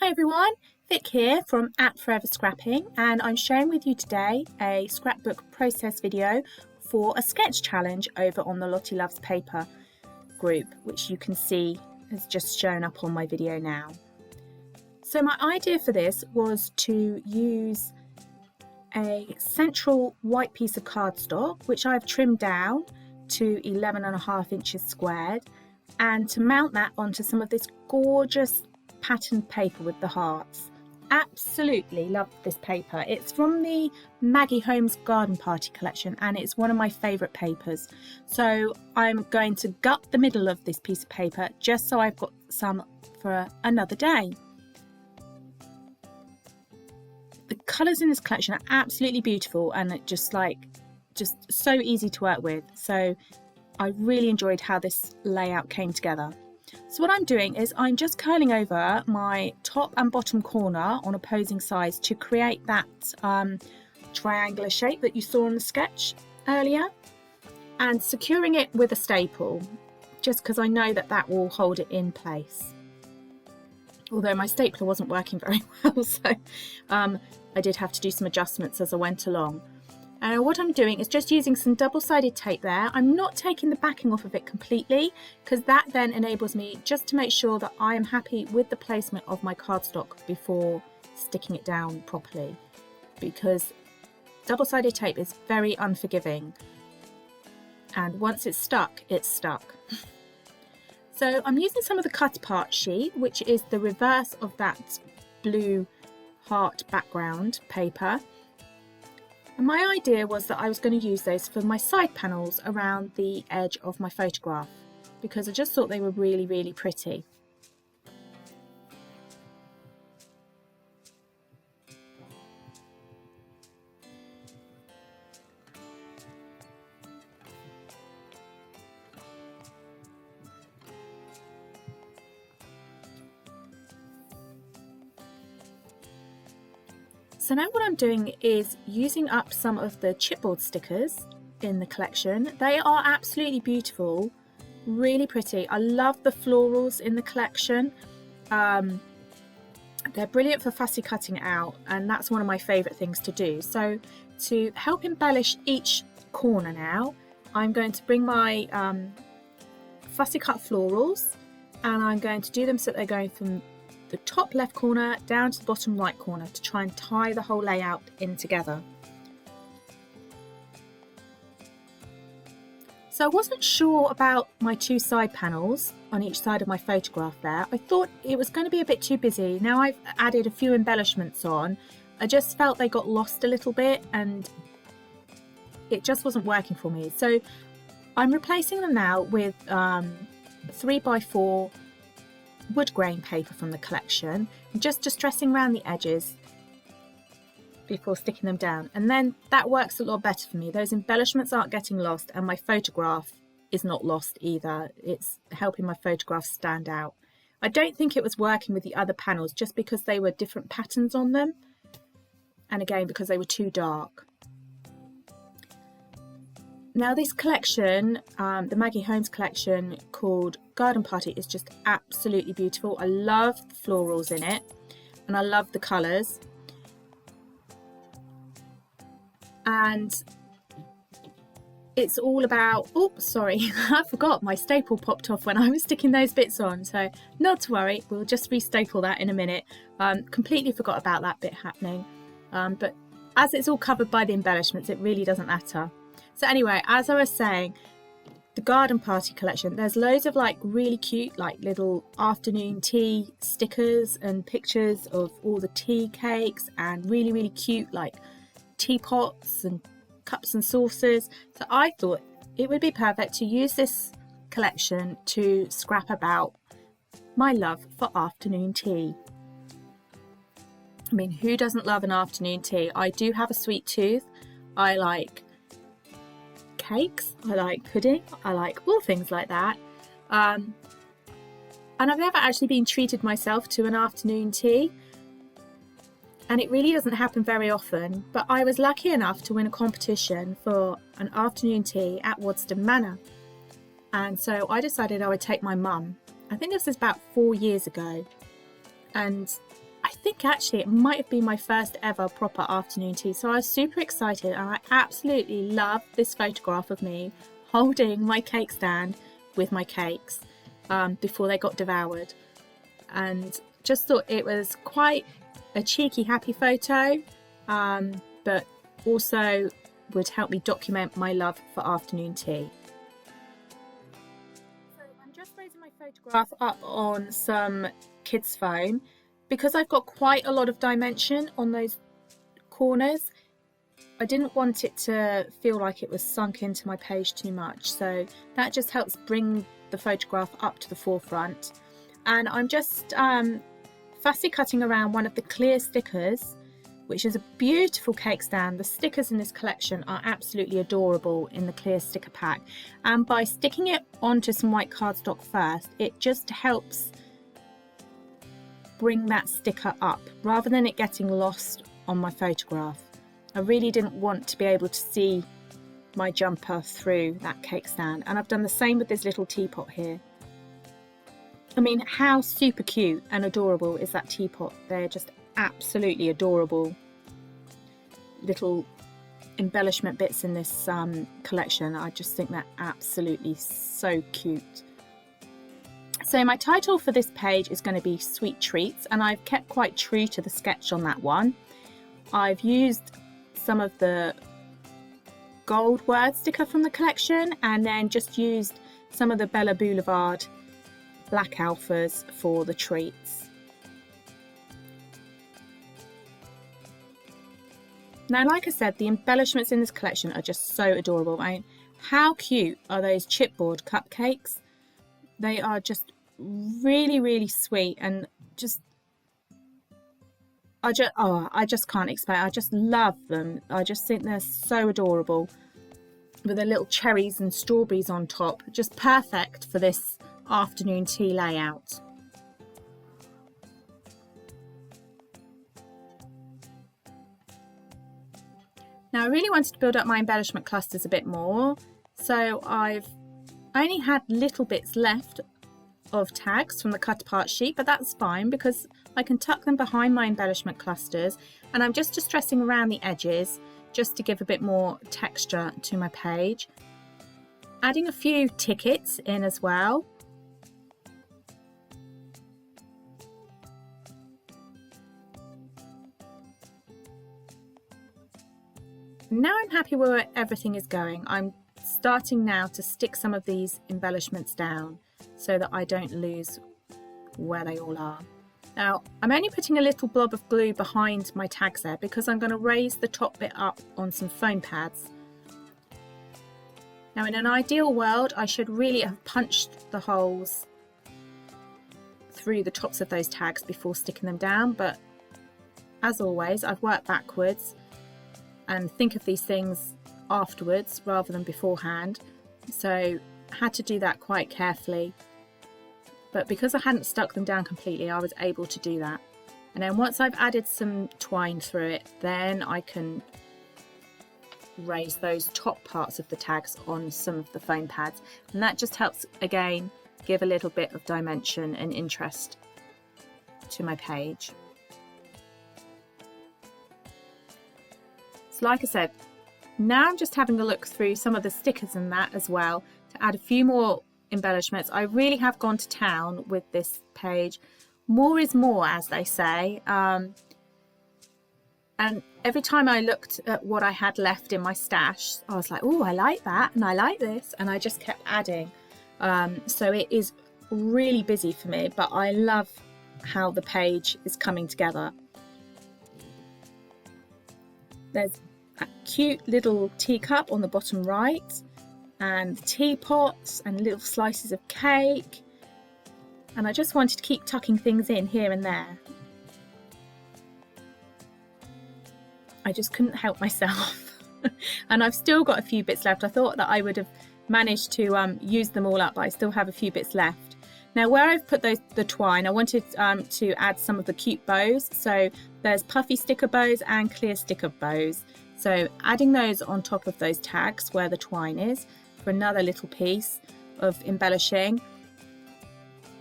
Hi everyone, Vic here from @Forever Scrapping, and I'm sharing with you today a scrapbook process video for a sketch challenge over on the Lottie Loves Paper group, which you can see has just shown up on my video now. So my idea for this was to use a central white piece of cardstock, which I've trimmed down to 11.5 inches squared, and to mount that onto some of this gorgeous patterned paper with the hearts. Absolutely love this paper. It's from the Maggie Holmes Garden Party collection and it's one of my favourite papers. So I'm going to gut the middle of this piece of paper just so I've got some for another day. The colours in this collection are absolutely beautiful and just so easy to work with. So I really enjoyed how this layout came together. So what I'm doing is I'm just curling over my top and bottom corner on opposing sides to create that triangular shape that you saw in the sketch earlier, and securing it with a staple, just because I know that that will hold it in place. Although my stapler wasn't working very well, so I did have to do some adjustments as I went along. And what I'm doing is just using some double-sided tape there. I'm not taking the backing off of it completely because that then enables me just to make sure that I am happy with the placement of my cardstock before sticking it down properly, because double-sided tape is very unforgiving and once it's stuck, it's stuck. So I'm using some of the cut apart sheet, which is the reverse of that blue heart background paper. And my idea was that I was going to use those for my side panels around the edge of my photograph because I just thought they were really, really pretty. So now what I'm doing is using up some of the chipboard stickers in the collection. They are absolutely beautiful, really pretty. I love the florals in the collection. They're brilliant for fussy cutting out, and that's one of my favourite things to do. So to help embellish each corner now, I'm going to bring my fussy cut florals and I'm going to do them so they're going from the top left corner down to the bottom right corner to try and tie the whole layout in together. So I wasn't sure about my two side panels on each side of my photograph there. I thought it was going to be a bit too busy. Now I've added a few embellishments on. I just felt they got lost a little bit and it just wasn't working for me. So I'm replacing them now with 3x4 woodgrain paper from the collection, and just distressing around the edges before sticking them down, and then that works a lot better for me. Those embellishments aren't getting lost and my photograph is not lost either. It's helping my photograph stand out. I don't think it was working with the other panels just because they were different patterns on them, and again because they were too dark. Now this collection, the Maggie Holmes collection called Garden Party, is just absolutely beautiful. I love the florals in it and I love the colours. And it's all about, oops, sorry, I forgot my staple popped off when I was sticking those bits on. So not to worry, we'll just restaple that in a minute. Completely forgot about that bit happening. But as it's all covered by the embellishments, it really doesn't matter. So anyway, as I was saying, the Garden Party collection, there's loads of really cute little afternoon tea stickers and pictures of all the tea cakes and really, really cute teapots and cups and saucers. So I thought it would be perfect to use this collection to scrap about my love for afternoon tea. I mean, who doesn't love an afternoon tea? I do have a sweet tooth. I like cakes, I like pudding, I like all things like that, and I've never actually been treated myself to an afternoon tea, and it really doesn't happen very often, but I was lucky enough to win a competition for an afternoon tea at Wadston Manor, and so I decided I would take my mum. I think this was about 4 years ago, and think actually it might have been my first ever proper afternoon tea, so I was super excited, and I absolutely love this photograph of me holding my cake stand with my cakes before they got devoured, and just thought it was quite a cheeky, happy photo, but also would help me document my love for afternoon tea. So I'm just raising my photograph up on some kids' foam because I've got quite a lot of dimension on those corners. I didn't want it to feel like it was sunk into my page too much, so that just helps bring the photograph up to the forefront. And I'm just fussy cutting around one of the clear stickers, which is a beautiful cake stand. The stickers in this collection are absolutely adorable in the clear sticker pack, and by sticking it onto some white cardstock first, it just helps bring that sticker up rather than it getting lost on my photograph. I really didn't want to be able to see my jumper through that cake stand, and I've done the same with this little teapot here. I mean, how super cute and adorable is that teapot? They're just absolutely adorable little embellishment bits in this collection. I just think they're absolutely so cute. So my title for this page is going to be Sweet Treats, and I've kept quite true to the sketch on that one. I've used some of the gold word sticker from the collection, and then just used some of the Bella Boulevard black alphas for the treats. Now, like I said, the embellishments in this collection are just so adorable. I mean, how cute are those chipboard cupcakes? They are just really, really sweet, and I just can't explain. I just love them. I just think they're so adorable with the little cherries and strawberries on top. Just perfect for this afternoon tea layout. Now, I really wanted to build up my embellishment clusters a bit more, so I've only had little bits left of tags from the cut apart sheet, but that's fine because I can tuck them behind my embellishment clusters, and I'm just distressing around the edges just to give a bit more texture to my page. Adding a few tickets in as well. Now I'm happy where everything is going. I'm starting now to stick some of these embellishments down so that I don't lose where they all are. Now, I'm only putting a little blob of glue behind my tags there because I'm going to raise the top bit up on some foam pads. Now, in an ideal world, I should really have punched the holes through the tops of those tags before sticking them down, but as always, I've worked backwards and think of these things afterwards rather than beforehand, so I had to do that quite carefully. But because I hadn't stuck them down completely, I was able to do that. And then once I've added some twine through it, then I can raise those top parts of the tags on some of the foam pads, and that just helps again give a little bit of dimension and interest to my page. So like I said, now I'm just having a look through some of the stickers and that as well to add a few more embellishments. I really have gone to town with this page. More is more, as they say. And every time I looked at what I had left in my stash, I was like, oh, I like that and I like this, and I just kept adding. So it is really busy for me, but I love how the page is coming together. There's a cute little teacup on the bottom right, and teapots and little slices of cake, and I just wanted to keep tucking things in here and there. I just couldn't help myself. And I've still got a few bits left. I thought that I would have managed to use them all up, but I still have a few bits left. Now, where I've put the twine, I wanted to add some of the cute bows. So there's puffy sticker bows and clear sticker bows. So adding those on top of those tags where the twine is for another little piece of embellishing.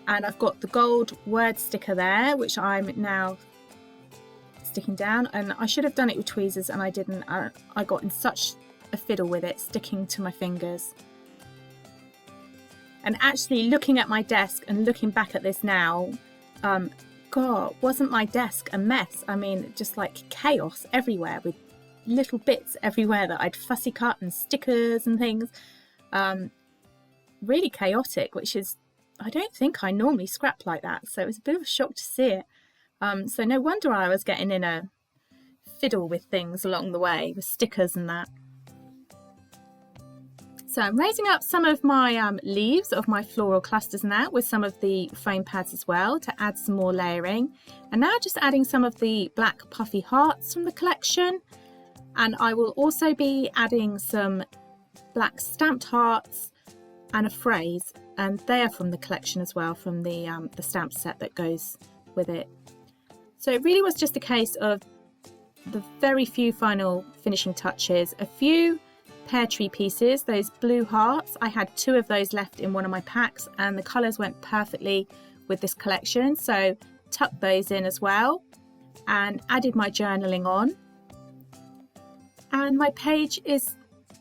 And I've got the gold word sticker there, which I'm now sticking down, and I should have done it with tweezers and I didn't. I got in such a fiddle with it sticking to my fingers. And actually looking at my desk and looking back at this now, God, wasn't my desk a mess? I mean, just like chaos everywhere with little bits everywhere that I'd fussy cut and stickers and things. Really chaotic, which is, I don't think I normally scrap like that. So it was a bit of a shock to see it. So no wonder I was getting in a fiddle with things along the way with stickers and that. So I'm raising up some of my leaves of my floral clusters now with some of the foam pads as well to add some more layering. And now just adding some of the black puffy hearts from the collection. And I will also be adding some black stamped hearts and a phrase. And they are from the collection as well, from the stamp set that goes with it. So it really was just a case of the very few final finishing touches, a few pear tree pieces, those blue hearts. I had 2 of those left in one of my packs and the colours went perfectly with this collection, so tucked those in as well and added my journaling on, and my page is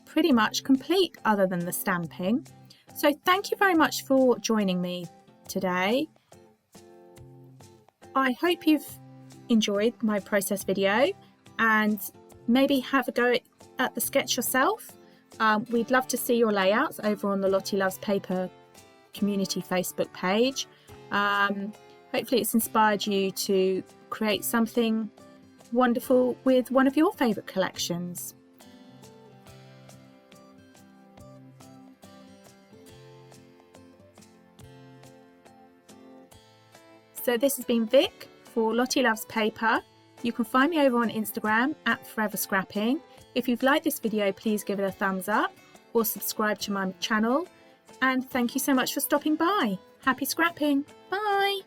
pretty much complete other than the stamping. So thank you very much for joining me today. I hope you've enjoyed my process video and maybe have a go at the sketch yourself. We'd love to see your layouts over on the Lottie Loves Paper community Facebook page. Hopefully it's inspired you to create something wonderful with one of your favourite collections. So this has been Vic for Lottie Loves Paper. You can find me over on Instagram at Forever Scrapping. If you've liked this video, please give it a thumbs up or subscribe to my channel. And thank you so much for stopping by. Happy scrapping. Bye.